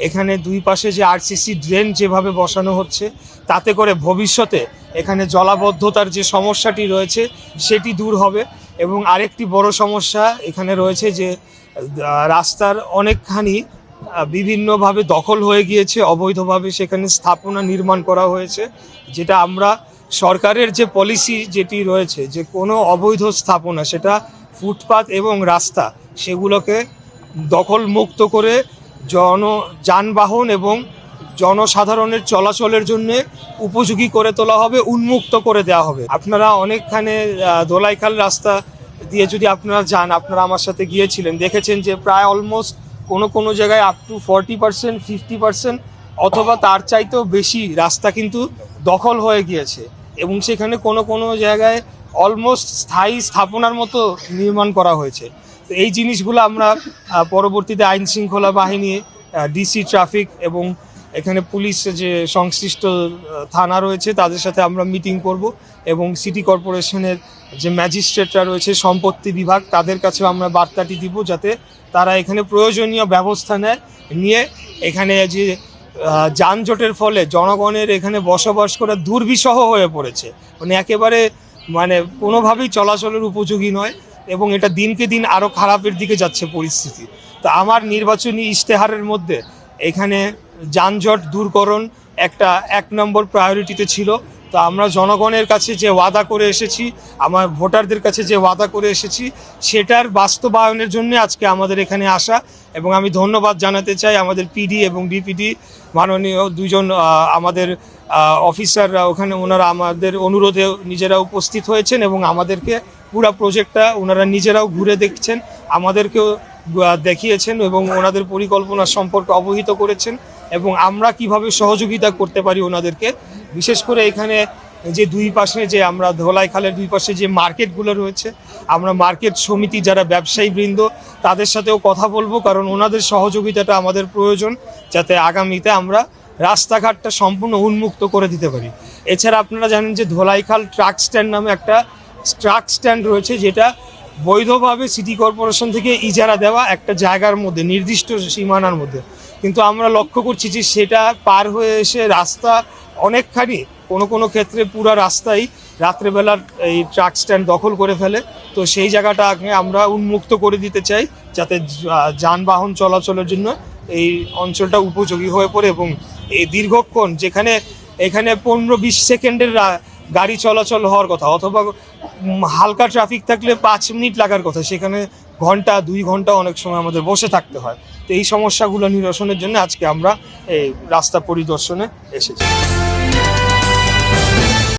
এখানে দুই পাশে যে আরসিসি ড্রেন যেভাবে বসানো হচ্ছে, তাতে করে ভবিষ্যতে এখানে জলাবদ্ধতার যে সমস্যাটি রয়েছে সেটি দূর হবে। এবং আরেকটি বড় সমস্যা এখানে রয়েছে যে রাস্তার অনেকখানি বিভিন্নভাবে দখল হয়ে গিয়েছে, অবৈধভাবে সেখানে স্থাপনা নির্মাণ করা হয়েছে, যেটা আমরা সরকারের যে পলিসি যেটি রয়েছে যে কোনো অবৈধ স্থাপনা, সেটা ফুটপাত এবং রাস্তা, সেগুলোকে দখল মুক্ত করে যানবাহন এবং জনসাধারণের চলাচলের জন্য উপযোগী করে তোলা হবে, উন্মুক্ত করে দেওয়া হবে। আপনারা অনেকখানে ধোলাইখাল রাস্তা দিয়ে যদি আপনারা যান, আপনারা আমার সাথে গিয়েছিলেন, দেখেছেন যে প্রায় অলমোস্ট কোনো জায়গায় আপ টু 40%, 50% অথবা তার চাইতেও বেশি রাস্তা কিন্তু দখল হয়ে গিয়েছে। এবং সেখানে কোনো জায়গায় অলমোস্ট স্থায়ী স্থাপনার মতো নির্মাণ করা হয়েছে। তো এই জিনিসগুলো আমরা পরবর্তীতে আইন শৃঙ্খলা বাহিনী, ডিসি ট্রাফিক এবং এখানে পুলিশ যে সংশ্লিষ্ট থানা রয়েছে তাদের সাথে আমরা মিটিং করব এবং সিটি কর্পোরেশনের যে ম্যাজিস্ট্রেটরা রয়েছে, সম্পত্তি বিভাগ, তাদের কাছেও আমরা বার্তাটি দিব যাতে তারা এখানে প্রয়োজনীয় ব্যবস্থা নিয়ে এখানে যে যানজটের ফলে জনগণের এখানে বসবাস করা দুর্বিষহ হয়ে পড়েছে, একেবারে কোনোভাবেই চলাচলের উপযোগী নয় এবং এটা দিনকে দিন আরও খারাপের দিকে যাচ্ছে পরিস্থিতি। তো আমার নির্বাচনী ইশতেহারের মধ্যে এখানে যানজট দূরকরণ একটা 1 নম্বর প্রায়োরিটিতে ছিল। তো আমরা জনগণের কাছে যে ওয়াদা করে এসেছি, আমার ভোটারদের কাছে যে ওয়াদা করে এসেছি, সেটার বাস্তবায়নের জন্য আজকে আমাদের এখানে আসা। এবং আমি ধন্যবাদ জানাতে চাই আমাদের পিডি এবং ডিপিডি মাননীয় দুজন আমাদের অফিসাররা, ওনারা আমাদের অনুরোধে নিজেরা উপস্থিত হয়েছেন এবং আমাদেরকে পুরো প্রজেক্টটা ওনারা নিজেরাও ঘুরে দেখছেন, আমাদেরকেও দেখিয়েছেন এবং ওনাদের পরিকল্পনা সম্পর্কে অবহিত করেছেন এবং আমরা কিভাবে সহযোগিতা করতে পারি ওনাদেরকে। বিশেষ করে এখানে যে দুই পাশে যে আমরা ধোলাইখালের দুই পাশে যে মার্কেটগুলো রয়েছে, আমরা মার্কেট সমিতি যারা ব্যবসায়ী বৃন্দ তাদের সাথেও কথা বলবো, কারণ ওনাদের সহযোগিতাটা আমাদের প্রয়োজন যাতে আগামীতে আমরা রাস্তাঘাটটা সম্পূর্ণ উন্মুক্ত করে দিতে পারি। এছাড়া আপনারা জানেন যে ধোলাইখাল ট্রাক স্ট্যান্ড নামে একটা ট্রাক স্ট্যান্ড রয়েছে, যেটা বৈধভাবে সিটি কর্পোরেশন থেকে ইজারা দেওয়া একটা জায়গার মধ্যে, নির্দিষ্ট সীমানার মধ্যে। কিন্তু আমরা লক্ষ্য করছি যে সেটা পার হয়ে এসে রাস্তা অনেকখানি কোনো ক্ষেত্রে পুরো রাস্তাই রাত্রেবেলার এই ট্রাক স্ট্যান্ড দখল করে ফেলে। তো সেই জায়গাটাকে আমরা উন্মুক্ত করে দিতে চাই যাতে যানবাহন চলাচলের জন্য এই অঞ্চলটা উপযোগী হয়ে পড়ে এবং এই দীর্ঘক্ষণ যেখানে এখানে 15-20 সেকেন্ডের গাড়ি চলাচল হওয়ার কথা অথবা হালকা ট্রাফিক থাকলে 5 মিনিট লাগার কথা, সেখানে ঘন্টা 2 ঘন্টা অনেক সময় আমাদের বসে থাকতে হয়। তো এই সমস্যাগুলো নিরসনের জন্য আজকে আমরা এই রাস্তা পরিদর্শনে এসেছি।